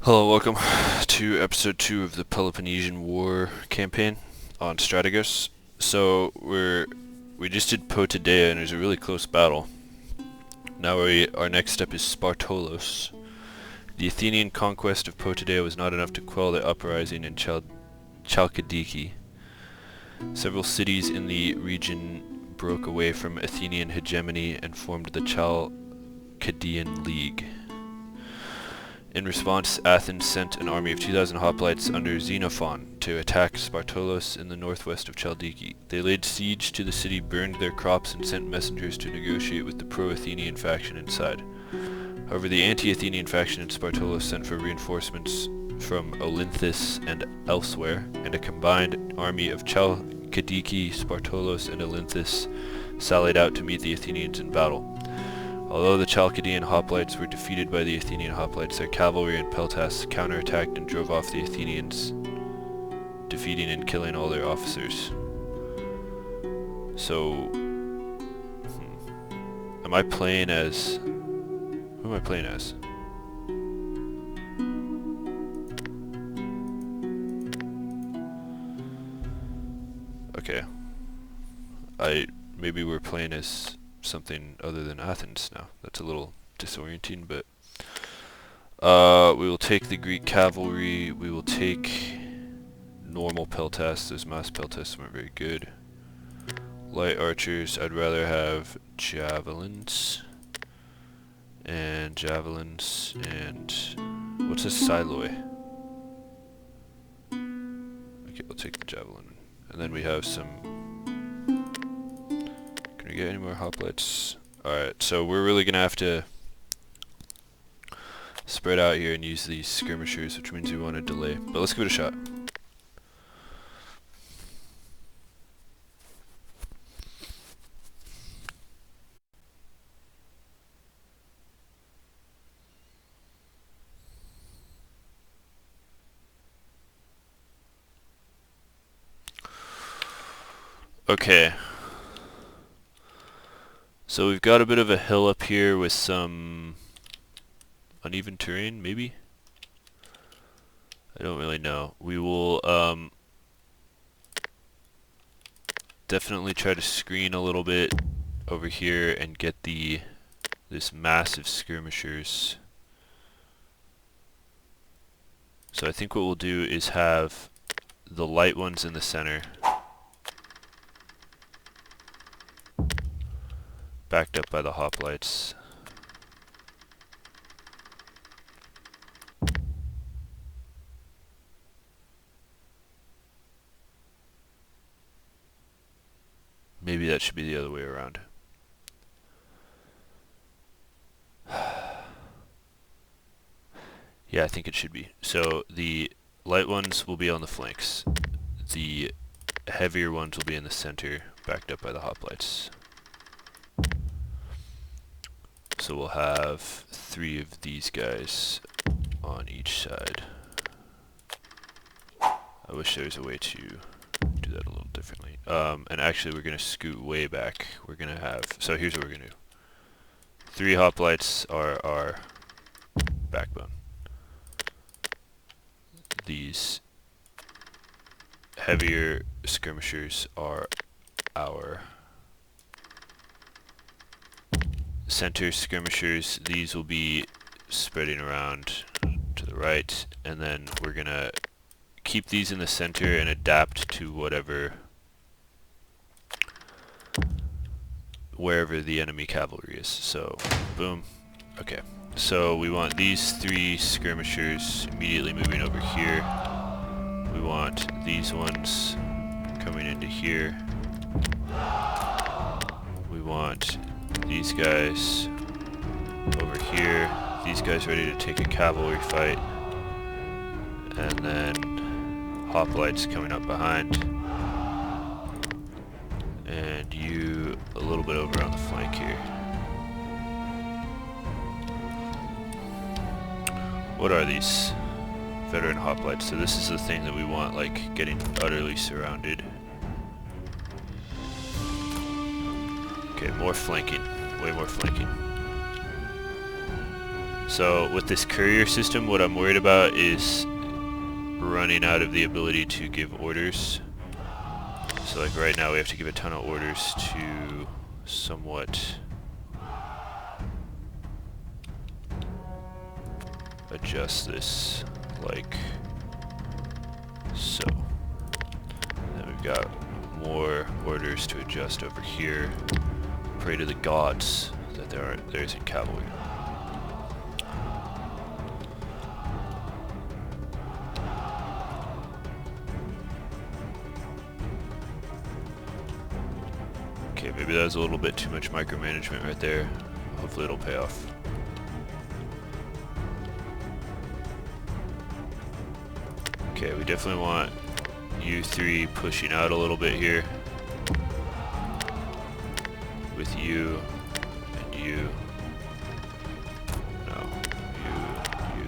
Hello, welcome to episode 2 of the Peloponnesian War campaign on Strategos. We just did Potidea and it was a really close battle. Now our next step is Spartolos. The Athenian conquest of Potidea was not enough to quell the uprising in Chalkidiki. Several cities in the region broke away from Athenian hegemony and formed the Chalkidian League. In response, Athens sent an army of 2,000 hoplites under Xenophon to attack Spartolos in the northwest of Chaldiki. They laid siege to the city, burned their crops, and sent messengers to negotiate with the pro-Athenian faction inside. However, the anti-Athenian faction in Spartolos sent for reinforcements from Olynthus and elsewhere, and a combined army of Chalkidiki, Spartolos, and Olynthus sallied out to meet the Athenians in battle. Although the Chalkidian hoplites were defeated by the Athenian hoplites, their cavalry and peltasts counterattacked and drove off the Athenians, defeating and killing all their officers. So, am I playing as... Who am I playing as? Okay. Maybe we're playing as something other than Athens now. That's a little disorienting, but we will take the Greek cavalry. We will take normal peltasts. Those mass peltasts weren't very good. Light archers. I'd rather have javelins and what's a siloi? Okay, we'll take the javelin, and then we have some. Can we get any more hoplites? Alright, so we're really gonna have to spread out here and use these skirmishers, which means we want to delay. But let's give it a shot. Okay. So we've got a bit of a hill up here with some uneven terrain, maybe? I don't really know. We will definitely try to screen a little bit over here and get this massive skirmishers. So I think what we'll do is have the light ones in the center, backed up by the hoplites. Maybe that should be the other way around. Yeah, I think it should be. So the light ones will be on the flanks. The heavier ones will be in the center, backed up by the hoplites. So we'll have 3 of these guys on each side. I wish there was a way to do that a little differently. And actually we're going to scoot way back. We're going to have... So here's what we're going to do. 3 hoplites are our backbone. These heavier skirmishers are our center skirmishers. These will be spreading around to the right, and then we're gonna keep these in the center and adapt to wherever the enemy cavalry is. So boom. Okay, so we want these 3 skirmishers immediately moving over here. We want these ones coming into here. We want these guys over here, these guys ready to take a cavalry fight, and then hoplites coming up behind, and you a little bit over on the flank here. What are these? Veteran hoplites. So this is the thing that we want, like getting utterly surrounded. Okay, more flanking. Way more flanking. So with this courier system, what I'm worried about is running out of the ability to give orders. So like right now we have to give a ton of orders to somewhat adjust this like so. Then we've got more orders to adjust over here. Pray to the gods that there isn't cavalry. Okay, maybe that was a little bit too much micromanagement right there. Hopefully it'll pay off. Okay, we definitely want you three pushing out a little bit here. With you and you. No, you.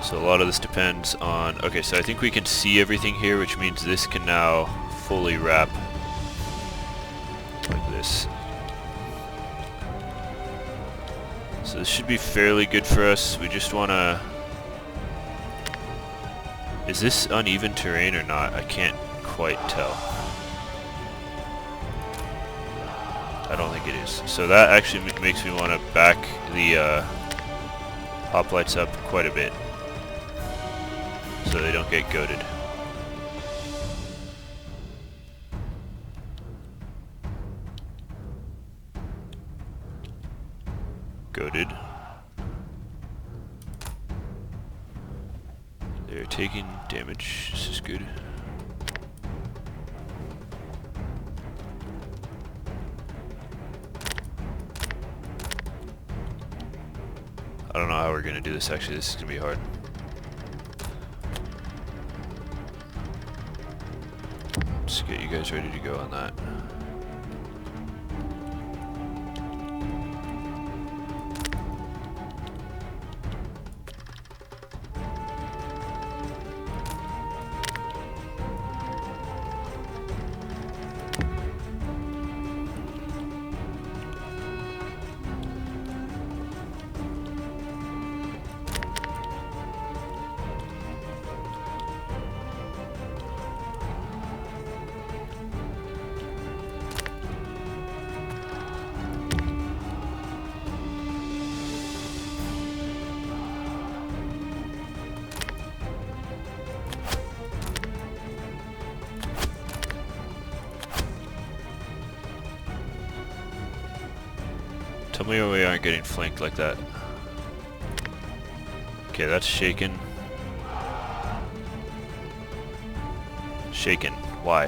So a lot of this depends on... Okay, so I think we can see everything here, which means this can now fully wrap like this. So this should be fairly good for us. We just want to... Is this uneven terrain or not? I can't quite tell. I don't think it is. So that actually makes me want to back the hoplites up quite a bit, so they don't get goaded. Goaded. They're taking damage. This is good. I don't know how we're gonna do this actually. This is gonna be hard. Let's get you guys ready to go on that. Tell me we aren't getting flanked like that. Okay, that's shaken. Shaken. Why?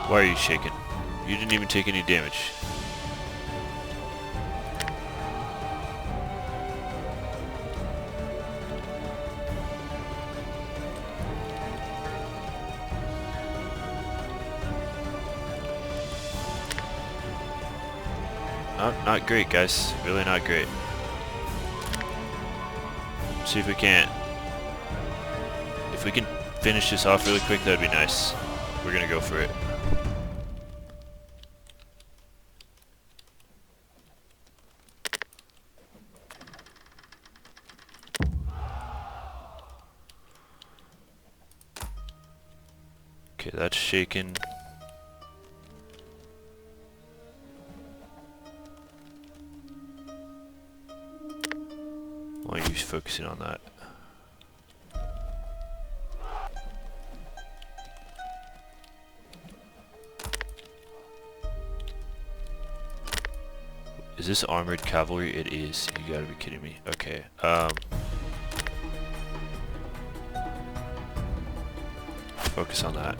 Why are you shaken? You didn't even take any damage. Not great, guys. Really not great. See if we can't... If we can finish this off really quick, that'd be nice. We're gonna go for it. Okay, that's shaken. Why are you focusing on that? Is this armored cavalry? It is. You gotta be kidding me. Okay. Focus on that.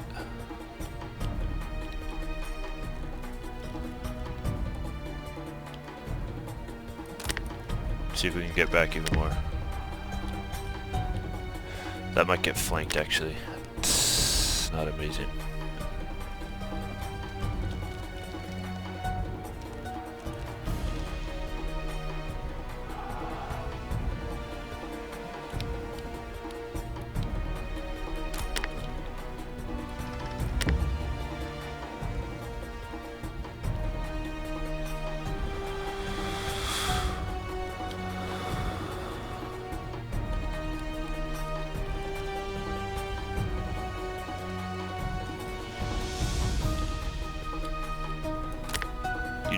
See if we can get back even more. That might get flanked actually. It's not amazing.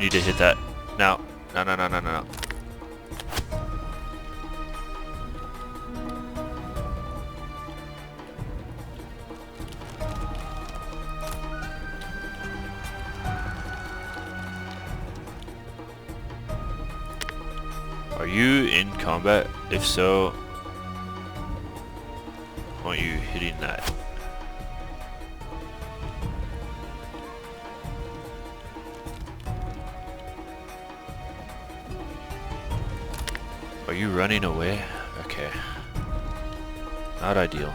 need to hit that. Now. No, no, no, no, no, no. Are you in combat? If so, I want you hitting that. Are you running away? Okay. Not ideal.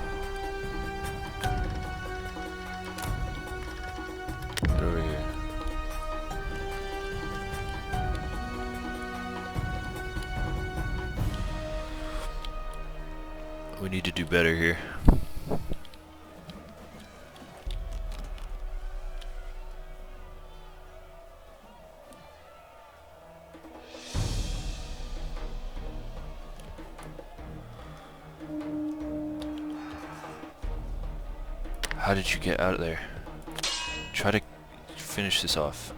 Get over here. We need to do better here. How did you get out of there? Try to finish this off.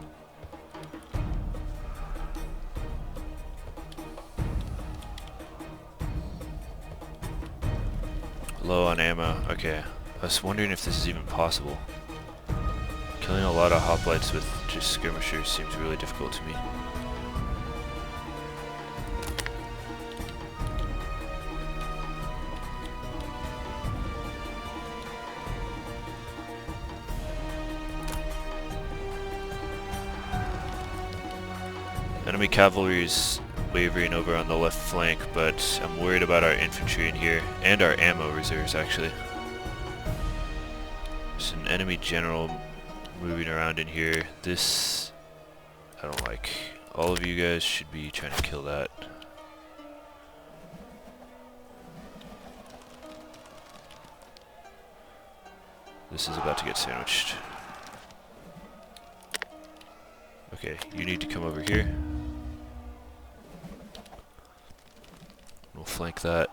Low on ammo. Okay. I was wondering if this is even possible. Killing a lot of hoplites with just skirmishers seems really difficult to me. Enemy cavalry is wavering over on the left flank, but I'm worried about our infantry in here, and our ammo reserves actually. There's an enemy general moving around in here. This I don't like. All of you guys should be trying to kill that. This is about to get sandwiched. Okay, you need to come over here. We'll flank that.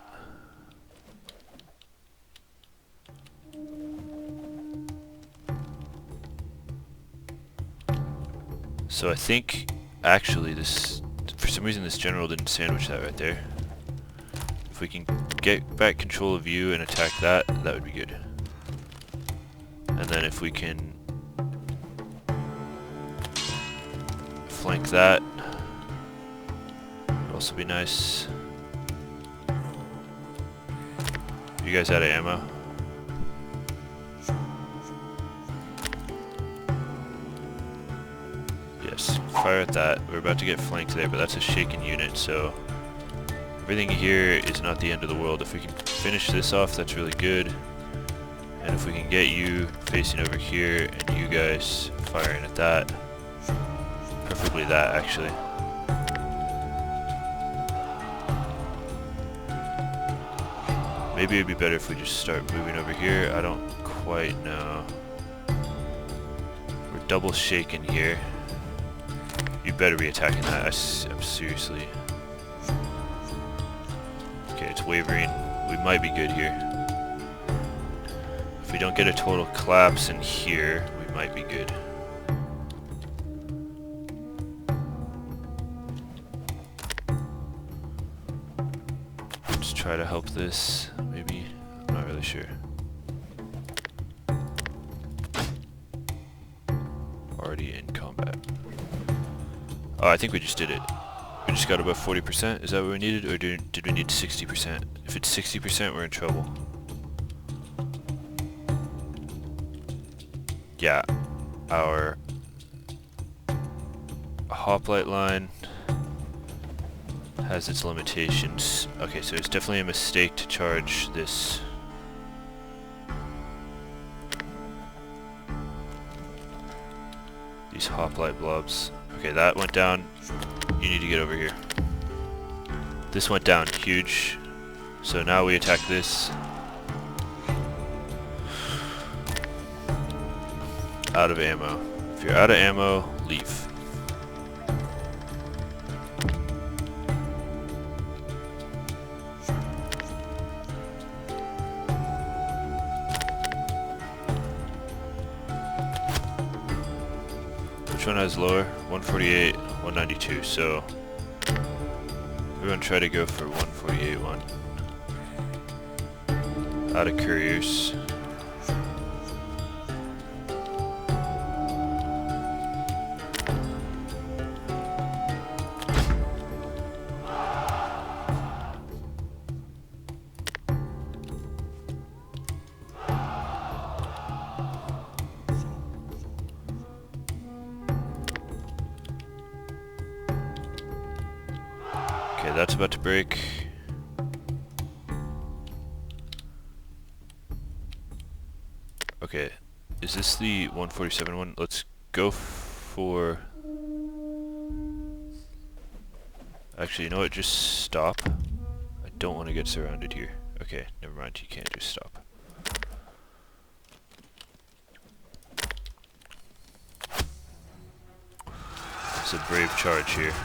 So I think, actually, this, for some reason this general didn't sandwich that right there. If we can get back control of you and attack that, that would be good. And then if we can flank that, would also be nice. You guys out of ammo? Yes, fire at that. We're about to get flanked there, but that's a shaken unit, so everything here is not the end of the world. If we can finish this off, that's really good. And if we can get you facing over here and you guys firing at that, preferably that actually. Maybe it'd be better if we just start moving over here. I don't quite know. We're double shaken here. You better be attacking that. I'm seriously. Okay, it's wavering. We might be good here. If we don't get a total collapse in here, we might be good. Let's try to help this, maybe. I'm not really sure. Already in combat. Oh, I think we just did it. We just got above 40%. Is that what we needed, or did we need 60%? If it's 60%, we're in trouble. Yeah, our hoplite line has its limitations. Okay, so it's definitely a mistake to charge this. These hoplite blobs. Okay, that went down. You need to get over here. This went down, huge. So now we attack this. Out of ammo. If you're out of ammo, leave. Which Which one has lower? 148, 192. So we're gonna try to go for 148 one. Out of couriers. Okay, that's about to break. Okay, is this the 147 one? Let's go for... Actually, you know what? Just stop. I don't want to get surrounded here. Okay, never mind. You can't just stop. It's a brave charge here.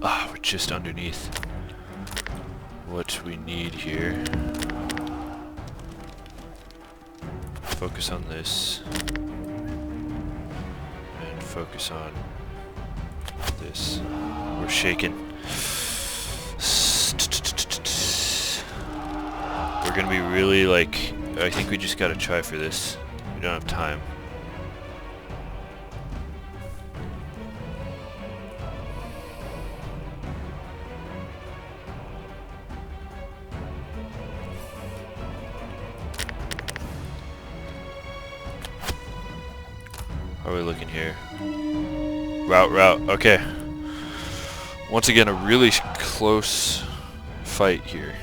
Ah, we're just underneath what we need here. Focus on this. And focus on this. We're shaking. We're gonna be really like... I think we just gotta try for this. We don't have time. How are we looking here? Route. Okay. Once again, a really close fight here.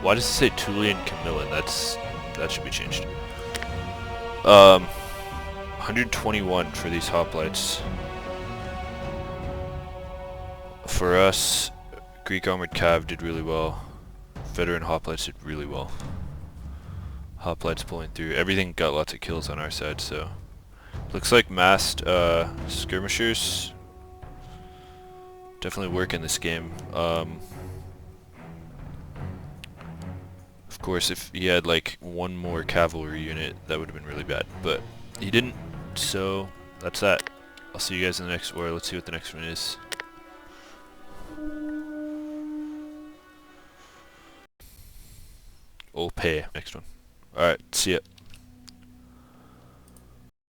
Why does it say Tulian Camillan? That should be changed. 121 for these hoplites. For us, Greek Armored Cav did really well. Veteran hoplites did really well. Hoplites pulling through. Everything got lots of kills on our side, so... Looks like massed skirmishers definitely work in this game. Of course, if he had like one more cavalry unit, that would have been really bad. But he didn't, so that's that. I'll see you guys in the next war. Let's see what the next one is. Next one. Alright, see ya.